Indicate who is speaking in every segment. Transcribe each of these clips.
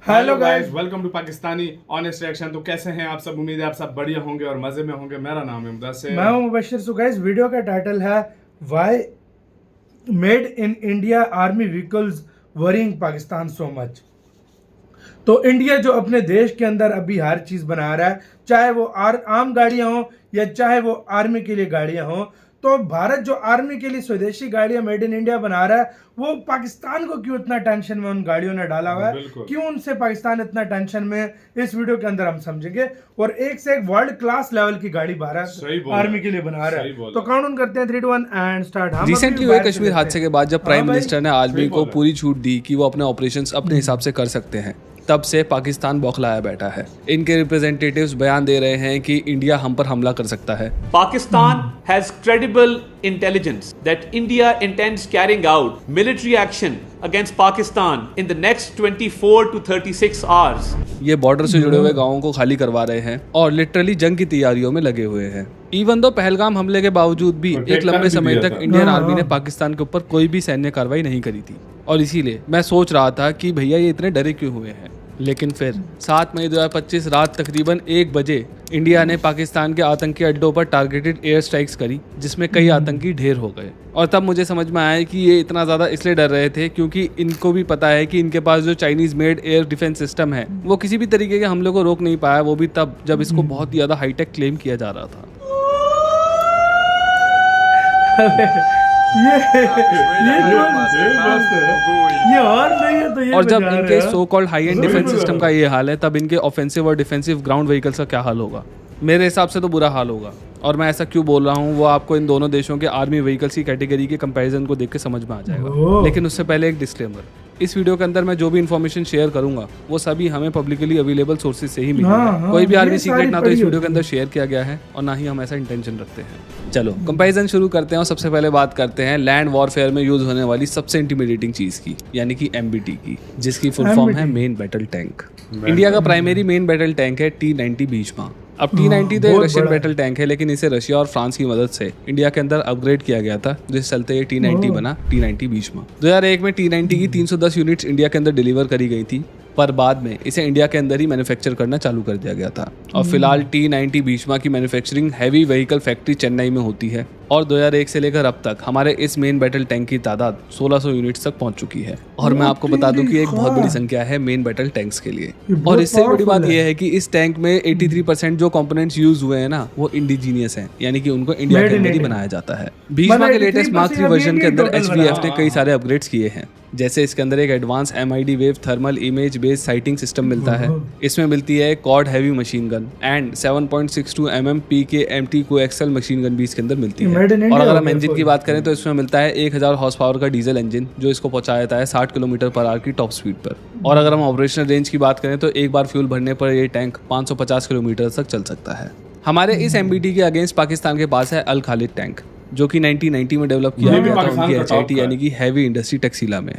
Speaker 1: Hello guys, welcome to Pakistani honest reaction. तो कैसे हैं आप सब? उम्मीद है आप सब बढ़िया होंगे और मजे में होंगे। मेरा नाम है मुदस्सिर,
Speaker 2: मैं हूं मुबशिर। सो गाइस, वीडियो का टाइटल है why made in India army vehicles worrying Pakistan so much. तो इंडिया जो अपने देश के अंदर अभी हर चीज बना रहा है, चाहे वो आम गाड़ियां हो या चाहे वो आर्मी के लिए गाड़ियां हो, तो भारत जो आर्मी के लिए स्वदेशी गाड़ियां मेड इन इंडिया बना रहा है, वो पाकिस्तान को क्यों इतना टेंशन में उन गाड़ियों ने डाला हुआ है, क्यों उनसे पाकिस्तान इतना टेंशन में, इस वीडियो के अंदर हम समझेंगे। और एक से एक वर्ल्ड क्लास लेवल की गाड़ी भारत आर्मी के लिए बना रहा है। तो काउंट करते हैं 3, 2, 1 एंड स्टार्ट।
Speaker 3: रिसेंटली हुए कश्मीर हादसे के बाद जब प्राइम मिनिस्टर ने आर्मी को पूरी छूट दी कि वो अपने ऑपरेशंस अपने हिसाब से कर सकते हैं, तब से पाकिस्तान बौखलाया बैठा है। इनके रिप्रेजेंटेटिव्स बयान दे रहे हैं कि इंडिया हम पर हमला कर सकता है।
Speaker 4: Pakistan has credible intelligence that India intends carrying out military action against Pakistan in the next 24 to 36 hours.
Speaker 3: ये बॉर्डर से जुड़े हुए गांवों को खाली करवा रहे हैं और लिटरली जंग की तैयारियों में लगे हुए हैं। इवन दो पहलगाम हमले के बावजूद भी एक लंबे समय तक इंडियन आर्मी ने पाकिस्तान के ऊपर कोई भी सैन्य कार्रवाई नहीं करी थी, और इसीलिए मैं सोच रहा था कि भैया ये इतने डरे क्यों हुए हैं। लेकिन फिर 7 मई 2025 रात तकरीबन 1 बजे इंडिया ने पाकिस्तान के आतंकी अड्डों पर टारगेटेड एयर स्ट्राइक्स करी, जिसमें कई आतंकी ढेर हो गए। और तब मुझे समझ में आया कि ये इतना ज़्यादा इसलिए डर रहे थे क्योंकि इनको भी पता है कि इनके पास जो Chinese made air defence system है वो किसी भी तरीके के हमले को रोक नहीं पाया, वो भी तब जब इसको बहुत ही ज़्यादा हाईटेक क्लेम किया जा रहा था। और जब इनके so called high and defence system का ये हाल है, तब इनके ऑफेंसिव और डिफेंसिव ग्राउंड व्हीकल्स का क्या हाल होगा? मेरे हिसाब से तो बुरा हाल होगा। और मैं ऐसा क्यों बोल रहा हूँ वो आपको इन दोनों देशों के आर्मी व्हीकल्स की कैटेगरी के कंपैरिजन को देख के समझ में आ जाएगा। लेकिन उससे पहले एक डिस्क्लेमर, इस वीडियो के अंदर मैं जो भी इन्फॉर्मेशन शेयर करूंगा वो सभी हमें पब्लिकली अवेलेबल सोर्सेज से ही मिलेगा। कोई भी आर्मी सीक्रेट ना तो इस वीडियो के अंदर शेयर किया गया है और ना ही हम ऐसा इंटेंशन रखते हैं। चलो कंपैरिजन शुरू करते हैं और सबसे पहले बात करते हैं लैंड वॉरफेयर में यूज होने वाली सबसे इंटिमिडेटिंग चीज की, यानी कि MBT की, जिसकी फुल फॉर्म है मेन बैटल टैंक। इंडिया का प्राइमरी मेन बैटल टैंक है T-90 भीष्मा। अब T-90 तो एक रशियन बैटल टैंक है, लेकिन इसे रशिया और फ्रांस की मदद से इंडिया के अंदर अपग्रेड किया गया था, जिस चलते ये T-90 बना T-90 भीष्मा। 2001 में T-90 की 310 यूनिट्स इंडिया के अंदर डिलीवर करी गई थी, पर बाद में इसे इंडिया के अंदर ही मैन्युफैक्चर करना चालू कर दिया गया था। और फिलहाल T-90 भीष्मा की manufacturing heavy vehicle factory Chennai में होती है, और 2001 से लेकर अब तक हमारे इस मेन बैटल टैंक की तादाद 1600 यूनिट्स तक पहुंच चुकी है। और मैं आपको बता दूं कि एक बहुत बड़ी संख्या है मेन बैटल टैंक्स के लिए। और इससे बड़ी बात यह है कि इस टैंक में 83% जो कंपोनेंट्स यूज हुए हैं ना, वो इंडिजीनियस हैं, यानी कि उनको इंडिया के अंदर ही बनाया जाता है। भीष्मा के लेटेस्ट Mark 3 वर्जन के अंदर HVF ने कई सारे अपग्रेड्स किए हैं, जैसे इसके अंदर एक advance MID wave thermal image based sighting system मिलता है। इसमें मिलती है quad heavy machine gun and 7.62 mm PKMT coaxial machine gun भी इसके अंदर मिलती है। और अगर हम इंजन की बात करें तो इसमें मिलता है 1000 हॉर्स पावर का डीजल इंजन, जो इसको पहुंचा देता है 60 km/h की टॉप स्पीड पर। और अगर हम ऑपरेशनल रेंज की बात करें तो एक बार फ्यूल भरने पर ये टैंक 550 किलोमीटर तक चल सकता है। हमारे इस MBT के अगेंस्ट पाकिस्तान के पास है अल खालिद टैंक, जो कि 1990 में डेवलप किया गया था उनकी HIT यानी कि हैवी इंडस्ट्री टैक्सीला में।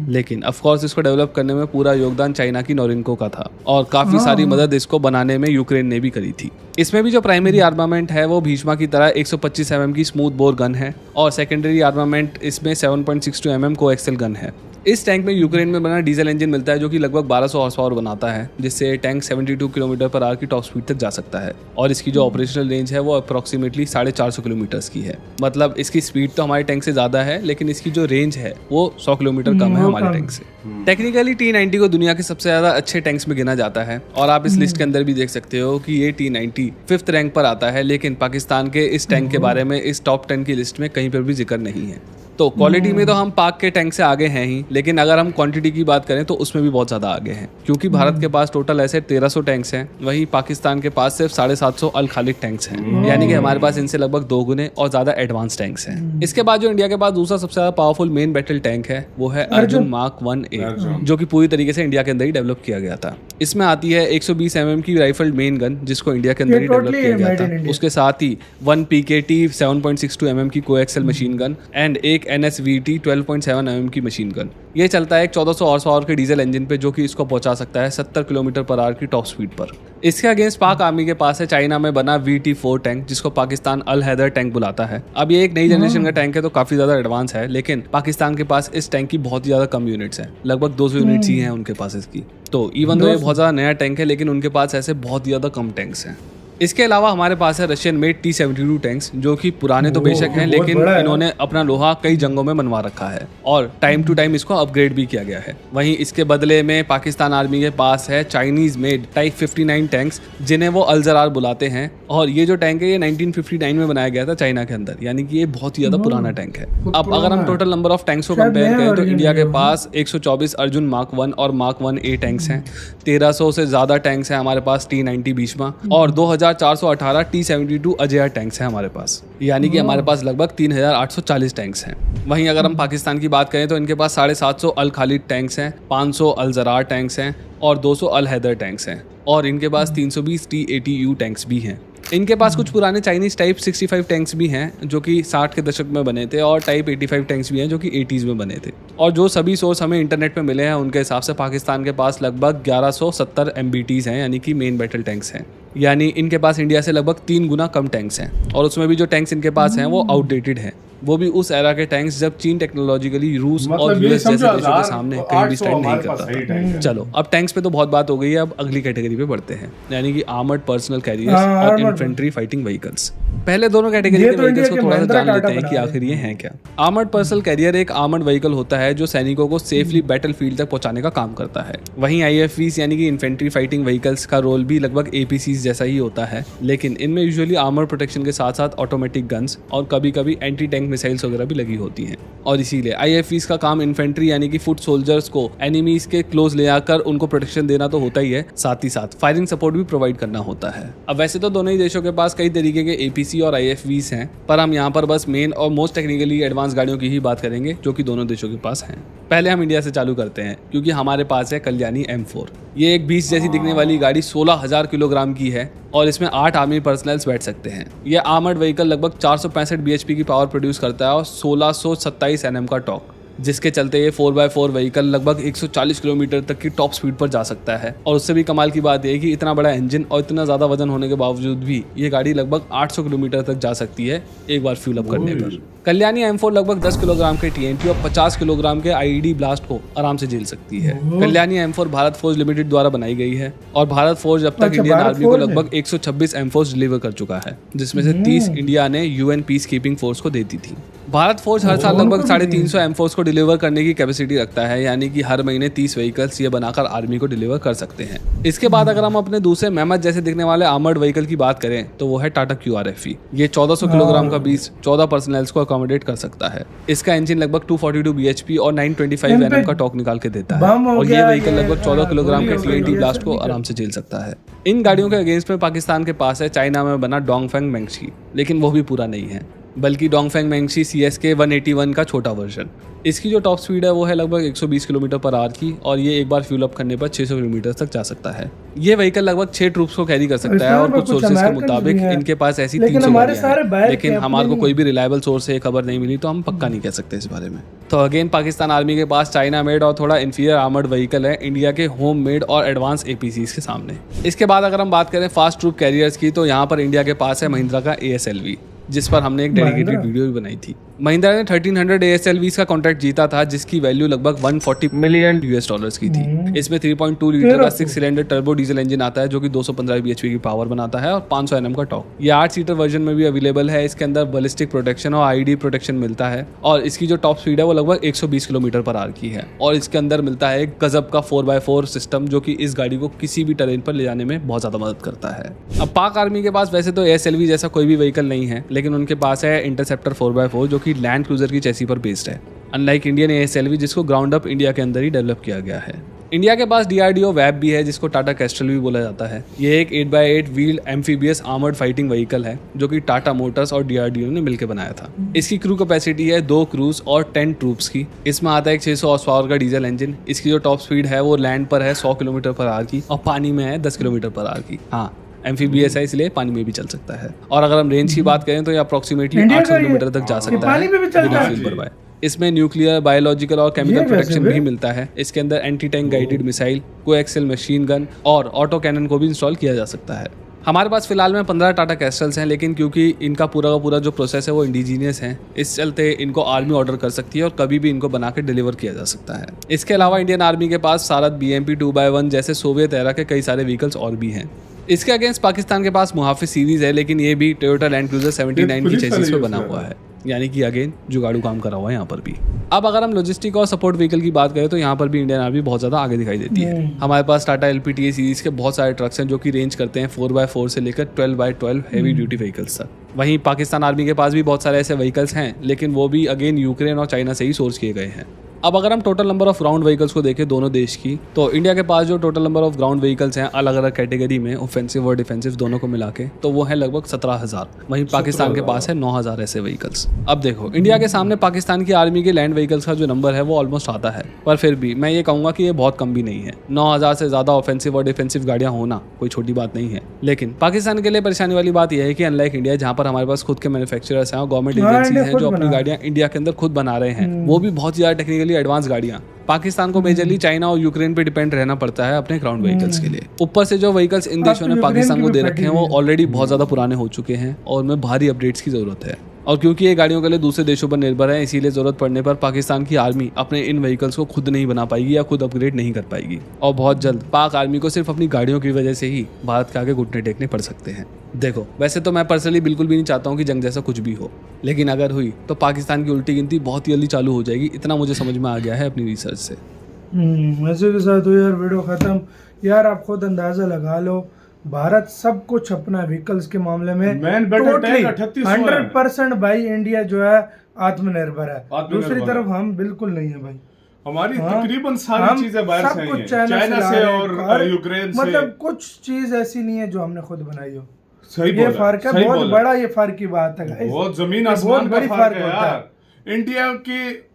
Speaker 3: लेकिन ऑफ कोर्स इसको डेवलप करने में पूरा योगदान चाइना की नोरिनको का था, और काफी सारी मदद इसको बनाने में यूक्रेन ने भी करी थी। इसमें भी जो प्राइमरी आर्मामेंट है वो भीष्मा की तरह 125 mm की स्मूथ बोर गन है, और सेकेंडरी आर्मामेंट इसमें 7.62 mm कोएक्सियल गन है। इस टैंक में यूक्रेन में बना डीजल इंजन मिलता है, जो कि लगभग 1200 हॉर्स पावर बनाता है, जिससे टैंक 72 km/h की टॉप स्पीड तक जा सकता है। और इसकी जो ऑपरेशनल रेंज है वो अप्रोक्सीमेटली 450 किलोमीटर की है। मतलब इसकी स्पीड तो हमारे टैंक से ज्यादा है, लेकिन इसकी जो रेंज है वो 100 किलोमीटर कम है हमारे टैंक से। टेक्निकली T-90 को दुनिया के सबसे ज्यादा अच्छे टैंक्स में गिना जाता है, और आप इस लिस्ट के अंदर भी देख सकते हो कि ये T-90 5th रैंक पर आता है। लेकिन पाकिस्तान के इस टैंक के बारे में इस टॉप 10 की लिस्ट में कहीं पर भी जिक्र नहीं है। तो क्वालिटी में तो हम पाक के टैंक से आगे हैं ही, लेकिन अगर हम क्वांटिटी की बात करें तो उसमें भी बहुत ज़्यादा आगे हैं, क्योंकि भारत के पास टोटल ऐसे 1300 टैंक्स हैं, वहीं पाकिस्तान के पास सिर्फ 750 अल खालिद टैंक्स हैं, यानी कि हमारे पास इनसे लगभग 2 गुने और ज़्यादा एडवांस टैंक्स हैं। इसके बाद जो इंडिया के पास दूसरा सबसे ज़्यादा पावरफुल मेन बैटल टैंक है वो है अर्जुन Mark 1A, जो कि पूरी तरीके से इंडिया के अंदर ही डेवलप किया गया था। इसमें आती है 120 mm की राइफल मेन गन, जिसको इंडिया के अंदर ही डेवलप किया गया था। उसके साथ ही 1 PKT 7.62 mm की कोएक्सियल मशीन गन एंड एक NSVT 12.7 mm की मशीन गन। ये चलता है एक 1400 हॉर्स पावर के डीजल इंजन पे, जो कि इसको पहुंचा सकता है 70 km/h की टॉप स्पीड पर। इसके अगेंस्ट पाक आर्मी के पास है चाइना में बना VT-4 टैंक, जिसको पाकिस्तान अल हैदर टैंक बुलाता है। अब ये एक नई जनरेशन का टैंक है, तो काफी ज्यादा एडवांस है, लेकिन पाकिस्तान के पास इस टैंक की बहुत ही ज्यादा कम यूनिट्स हैं, लगभग 200 यूनिट्स ही हैं उनके पास इसकी। तो इवन दो ये बहुत ज्यादा नया टैंक है, लेकिन उनके पास ऐसे बहुत ही ज्यादा कम टैंक्स हैं। इसके अलावा हमारे पास है रशियन मेड T-72 टैंक्स, जो कि पुराने तो बेशक हैं, लेकिन इन्होंने अपना लोहा कई जंगों में मनवा रखा है और टाइम टू टाइम इसको अपग्रेड भी किया गया है। वहीं इसके बदले में पाकिस्तान आर्मी के पास है चाइनीज मेड टाइप 59 टैंक्स, जिन्हें वो अल ज़रार बुलाते हैं। और ये जो टैंक है ये 1959 में बनाया गया था चाइना के अंदर, यानी कि ये बहुत ही ज्यादा पुराना टैंक है। अब अगर हम टोटल नंबर ऑफ टैंक्स को कंपेयर करें तो इंडिया के पास 124 अर्जुन मार्क 1 और मार्क 1A टैंक्स हैं, 1300 से ज्यादा टैंक्स हैं हमारे पास T-90 भीष्मा, और 2418 T-72 अजय टैंक्स हैं हमारे पास, यानी कि हमारे पास लगभग 3840 टैंक्स हैं। वहीं अगर हम पाकिस्तान की बात करें तो इनके पास 750 अल खालिद टैंक्स हैं, 500 अल ज़रार टैंक्स हैं और 200 अल हैदर टैंक्स हैं, और इनके पास 320 T-80U टैंक्स भी हैं। इनके पास कुछ पुराने चाइनीज टाइप 65 टैंक्स भी हैं जो कि 60 के दशक में बने थे, और टाइप 85 टैंक्स भी हैं जो कि 80s में बने थे। और जो सभी सोर्स हमें इंटरनेट पे मिले हैं उनके हिसाब से पाकिस्तान के पास लगभग 1170 MBTs हैं, यानी कि मेन बैटल टैंक्स हैं। यानी इनके पास इंडिया से लगभग 3 गुना कम टैंक्स हैं, और उसमें भी जो टैंक्स इनके पास हैं वो आउटडेटेड हैं, वो भी उस एरा के टैंक्स जब चीन टेक्नोलॉजिकली रूस और यूएस जैसे देशों के सामने कहीं भी स्टैंड नहीं करता था। चलो अब टैंक्स पे तो बहुत बात हो गई है, अब अगली कैटेगरी पे बढ़ते हैं, यानी कि आर्मर्ड पर्सनल कैरियर्स और इन्फेंट्री फाइटिंग व्हीकल्स। पहले दोनों कैटेगरी के व्हीकल्स को थोड़ा सा जान लेते हैं कि आखिर ये हैं क्या। आर्मर्ड पर्सनल कैरियर एक आर्मर्ड व्हीकल होता है जो सैनिकों को सेफली बैटलफील्ड तक पहुंचाने का काम करता है। वहीं IFVs यानी कि इन्फेंट्री फाइटिंग व्हीकल्स का रोल भी लगभग APCs जैसा ही होता है, लेकिन इनमें यूजुअली आर्मर प्रोटेक्शन के साथ साथ ऑटोमेटिक गन्स और कभी कभी एंटी टैंक मिसाइल्स वगैरह भी लगी होती हैं। और इसीलिए IFVs का काम इन्फेंट्री यानी कि फुट सोल्जर्स को एनिमीज के क्लोज ले आकर उनको प्रोटेक्शन देना तो होता ही है, साथ ही साथ फायरिंग सपोर्ट भी प्रोवाइड करना होता है। अब वैसे तो दोनों ही देशों के पास कई तरीके के APC और IFVs हैं, पर हम यहाँ पर बस मेन और मोस्ट टेक्निकली एडवांस गाड़ियों की ही बात करेंगे जो कि दोनों देशों के पास हैं। पहले हम इंडिया से चालू करते हैं, क्योंकि हमारे पास है कल्याणी M4। ये एक 20 जैसी दिखने वाली गाड़ी 16,000 किलोग्राम की है और इसमें 8 आर्मी पर्सनल्स बैठ सकते हैं। यह आर्मर्ड व्हीकल लगभग 465 bhp की पावर प्रोड्यूस करता है और 1627 Nm का टॉर्क, जिसके चलते ये 4x4 व्हीकल लगभग 140 किलोमीटर तक की टॉप स्पीड पर जा सकता है। और उससे भी कमाल की बात यह है कि इतना बड़ा इंजन और इतना ज़्यादा वजन होने के बावजूद भी ये गाड़ी लगभग 800 किलोमीटर तक जा सकती है एक बार फ्यूल अप करने पर। कल्याणी M4 लगभग 10 किलोग्राम के TNT और 50 किलोग्राम के IED ब्लास्ट को आराम से झेल सकती है। Kalyani M4 Bharat forge limited द्वारा बनाई गई है और भारत फोर्ज अब तक इंडियन आर्मी को लगभग 126 M4 डिलीवर कर चुका है, जिसमें से 30 इंडिया ने UN पीस कीपिंग फोर्स को दे दी थी। भारत फोर्ज हर साल लगभग 350 M4 को डिलीवर करने की कैपेसिटी रखता है, यानी कि हर महीने 30 व्हीकल्स ये बनाकर आर्मी को डिलीवर कर सकते हैं। इसके बाद अगर हम अपने दूसरे मेहमत जैसे दिखने वाले आर्मर्ड व्हीकल की बात करें तो वो है टाटा QRFE। ये 1400 किलोग्राम का बीस 14 पर्सनल्स को अकोमोडेट कर सकता है। इसका इंजन लगभग 242 bhp और 925 Nm का टॉर्क निकाल के देता है और ये व्हीकल लगभग 14 किलोग्राम के TNT ब्लास्ट को आराम से झेल सकता है। इन गाड़ियों के अगेंस्ट में पाकिस्तान के पास है चाइना में बना डोंगफेंग मेंगशी, लेकिन वो भी पूरा नहीं है, बल्कि डोंगफेंग मेंगशी CSK 181 का छोटा वर्जन। इसकी जो टॉप स्पीड है वो है लगभग 120 किलोमीटर पर आवर की और ये एक बार फ्यूल अप करने पर 600 किलोमीटर तक जा सकता है। ये व्हीकल लगभग 6 ट्रूप्स को कैरी कर सकता है और कुछ सोर्सेज के मुताबिक इनके पास ऐसी 300 गाड़ियां हैं, लेकिन हमारे को कोई भी रिलायबल सोर्स से खबर नहीं मिली, तो हम पक्का नहीं कह सकते इस बारे में। तो अगेन पाकिस्तान आर्मी के पास चाइना मेड और थोड़ा इंफीरियर आर्मर्ड व्हीकल है इंडिया के होम मेड और एडवांस APCs के सामने। इसके बाद अगर हम बात करें फास्ट ट्रूप कैरियर्स की, तो यहाँ पर इंडिया के पास है महिंद्रा का ASLV, जिस पर हमने एक डेडिकेटेड वीडियो भी बनाई थी। महिंद्रा ने 1300 ASLVs का कॉन्ट्रैक्ट जीता था, जिसकी वैल्यू लगभग $140 मिलियन की थी। इसमें 3.2 लीटर का 6 सिलेंडर टर्बो डीजल इंजन आता है जो कि 215 bhp की पावर बनाता है और 500 Nm का टॉर्क। ये 8 सीटर वर्जन में भी अवेलेबल है। इसके अंदर बैलिस्टिक प्रोटेक्शन और IED प्रोटेक्शन मिलता है और इसकी जो टॉप स्पीड है वो लगभग 120 किलोमीटर पर आवर की है और इसके अंदर मिलता है एक गजब का 4x4 सिस्टम जो कि इस गाड़ी को किसी भी टेरेन पर ले जाने में बहुत ज्यादा मदद करता है। अब पाक आर्मी के पास वैसे तो ASLV जैसा कोई भी व्हीकल नहीं है, लेकिन उनके पास है इंटरसेप्टर 4x4 जो कि लैंड क्रूजर की चैसी पर बेस्ड है, अनलाइक इंडियन ASLV जिसको ग्राउंड अप इंडिया के अंदर ही डेवलप किया गया है। इंडिया के पास DRDO वैब भी है जिसको टाटा कैस्ट्रल भी बोला जाता है। ये एक 8x8 wheeled amphibious armoured fighting vehicle है जो कि टाटा मोटर्स और DRDO ने मिलकर बनाया था। इसकी क्रू कैपेसिटी है 2 क्रूज और 10 ट्रूप्स की। इसमें आता है एक 600 हॉर्स पावर का डीजल इंजन। इसकी जो टॉप स्पीड है वो लैंड पर है 100 किलोमीटर पर आवर की और पानी में है 10 किलोमीटर पर आवर की। हाँ, एम्फीबियस है इसलिए पानी में भी चल सकता है। और अगर हम रेंज की बात करें तो ये अप्रोक्सीमेटली 800 किलोमीटर तक जा सकता है बिना फ्यूल भरवाए। इसमें न्यूक्लियर, बायोलॉजिकल और केमिकल
Speaker 2: ये कैसे
Speaker 3: प्रोटेक्शन
Speaker 2: बे?
Speaker 3: भी मिलता है। इसके अंदर anti tank guided missile, coaxial machine gun और ऑटो कैनन को भी इंस्टॉल किया जा सकता है। हमारे पास फिलहाल में 15 टाटा कैस्टल्स हैं, लेकिन क्योंकि इनका पूरा का पूरा जो प्रोसेस है वो इंडिजीनियस है, इस चलते इनको आर्मी ऑर्डर कर सकती है और कभी भी इनको बना के डिलीवर किया जा सकता है। इसके अलावा इंडियन आर्मी के पास सारद BMP 2x1 जैसे सोवियत एरा के कई सारे व्हीकल्स और भी हैं। इसके अगेंस्ट पाकिस्तान के पास मुहाफिज सीरीज है, लेकिन ये भी टोयोटा लैंड क्रूजर 79 की चेसिस पे बना हुआ है, यानी कि अगेन जुगाड़ू काम करा हुआ है यहाँ पर भी। अब अगर हम लॉजिस्टिक और सपोर्ट व्हीकल की बात करें तो यहाँ पर भी इंडियन आर्मी बहुत ज़्यादा आगे दिखाई देती है। हमारे पास टाटा LPTA सीरीज के बहुत सारे ट्रक्स हैं जो कि रेंज करते हैं 4x4 से लेकर 12x12 हैवी ड्यूटी व्हीकल्स तक। वहीं पाकिस्तान आर्मी के पास भी बहुत सारे ऐसे व्हीकल्स हैं, लेकिन वो भी अगेन यूक्रेन और चाइना से ही सोर्स किए गए हैं। अब अगर हम total number of ground vehicles को देखें दोनों देश की, तो इंडिया के पास जो total number of ground vehicles हैं अलग अलग कैटेगरी में, ऑफेंसिव और डिफेंसिव दोनों को मिला के, तो वो है लगभग 17,000। वहीं पाकिस्तान के पास है 9,000 ऐसे व्हीकल्स। अब देखो, इंडिया के सामने पाकिस्तान की आर्मी के लैंड व्हीकल्स का जो नंबर है वो ऑलमोस्ट आता है, पर फिर भी मैं ये कहूँगा कि ये बहुत कम भी नहीं है। 9,000 से ज़्यादा ऑफेंसिव और डिफेंसिव गाड़ियाँ होना कोई छोटी बात नहीं है। लेकिन पाकिस्तान के लिए परेशानी वाली बात यह है कि अनलाइक इंडिया, जहाँ पर हमारे पास खुद के मैन्युफैक्चरर्स हैं और गवर्नमेंट एजेंसीज हैं जो अपनी गाड़ियाँ इंडिया के अंदर खुद बना रहे हैं, वो भी बहुत ज़्यादा टेक्निकली एडवांस गाड़ियाँ, पाकिस्तान को मेजरली चाइना और यूक्रेन पे डिपेंड रहना पड़ता है अपने ग्राउंड व्हीकल्स के लिए। ऊपर से जो व्हीकल्स इन देशों ने पाकिस्तान को दे रखे हैं वो ऑलरेडी बहुत ज़्यादा पुराने हो चुके हैं और उनमें भारी अपडेट्स की ज़रूरत है। और क्योंकि ये गाड़ियों के लिए दूसरे देशों पर निर्भर है, इसीलिए ज़रूरत पड़ने पर पाकिस्तान की आर्मी अपने इन व्हीकल्स को खुद नहीं बना पाएगी या खुद अपग्रेड नहीं कर पाएगी। और बहुत जल्द पाक आर्मी को सिर्फ अपनी गाड़ियों की वजह से ही भारत के आगे घुटने टेकने पड़ सकते हैं। देखो, वैसे तो मैं पर्सनली बिल्कुल भी नहीं चाहता हूँ कि जंग जैसा कुछ भी हो, लेकिन अगर हुई तो पाकिस्तान की उल्टी गिनती बहुत ही जल्दी चालू हो जाएगी, इतना मुझे समझ में आ गया है अपनी रिसर्च से।
Speaker 2: ऐसे के साथ हो यार वीडियो ख़त्म। यार आप खुद अंदाज़ा लगा लो, भारत सब कुछ अपना व्हीकल्स के मामले में टोटली 100% भाई इंडिया जो है आत्मनिर्भर है। दूसरी तरफ हम बिल्कुल नहीं है भाई।
Speaker 1: हमारी तकरीबन सारी चीजें बाहर से आई हैं, चाइना से और यूक्रेन से।
Speaker 2: मतलब कुछ चीज ऐसी नहीं है जो हमने खुद बनाई हो।
Speaker 1: सही
Speaker 2: ये फर्क है, बहुत बड़ा ये फर्क की बात है,
Speaker 1: बहुत जमीन आसमान का फर्क है यार। इंडिया की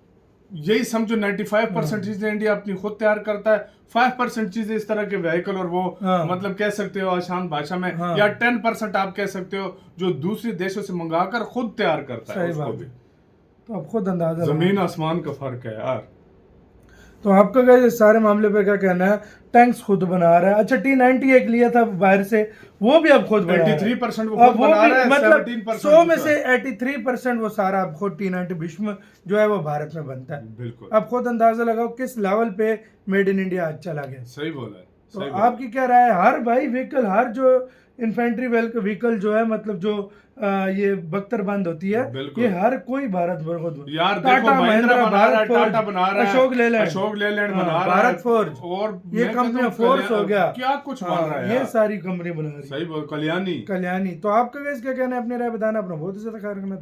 Speaker 1: यही समझो 95% चीजें इंडिया अपनी खुद तैयार करता है, 5% चीजें इस तरह के व्हीकल और वो मतलब कह सकते हो आसान भाषा में, या 10% आप कह सकते हो जो दूसरे देशों से मंगाकर खुद तैयार करता है उसको भी।
Speaker 2: तो आप खुद अंदाजा
Speaker 1: जमीन आसमान का फर्क है यार।
Speaker 2: तो आपका क्या इस सारे मामले पे क्या कहना है? टैंक्स खुद बना रहा है। अच्छा, T90 एक लिया था बाहर से, वो भी अब खुद बना रहा है।
Speaker 1: 83% वो खुद बना रहा है,
Speaker 2: मतलब
Speaker 1: 17%
Speaker 2: 100 में से 83% वो सारा अब खुद T90 विश्व में जो है वो भारत में बनता है।
Speaker 1: बिल्कुल।
Speaker 2: अब खुद अंदाजा लगाओ किस लेवल पे मेड इन इंडिया आज चला गया।
Speaker 1: सही बोला है।
Speaker 2: तो आपकी क्या राय है? हर भाई व्हीकल, हर जो इन्फेंट्री व्हीकल जो है, मतलब जो ये बख्तरबंद होती है, ये हर कोई भारत भर खुद
Speaker 1: यार टाटा महिंद्रा बना रहा है, टाटा बना रहा है,
Speaker 2: अशोक लेलैंड
Speaker 1: बना रहा है,
Speaker 2: भारत फोर्ज,
Speaker 1: और
Speaker 2: ये कंपनी फोर्स हो गया,
Speaker 1: क्या कुछ बन रहा है,
Speaker 2: ये सारी कंपनी बना रही है।
Speaker 1: सही बोल, कल्याणी।
Speaker 2: तो आपका क्या कहना है? अपनी राय बताना, अपना बहुत ज्यादा ख्याल रखना।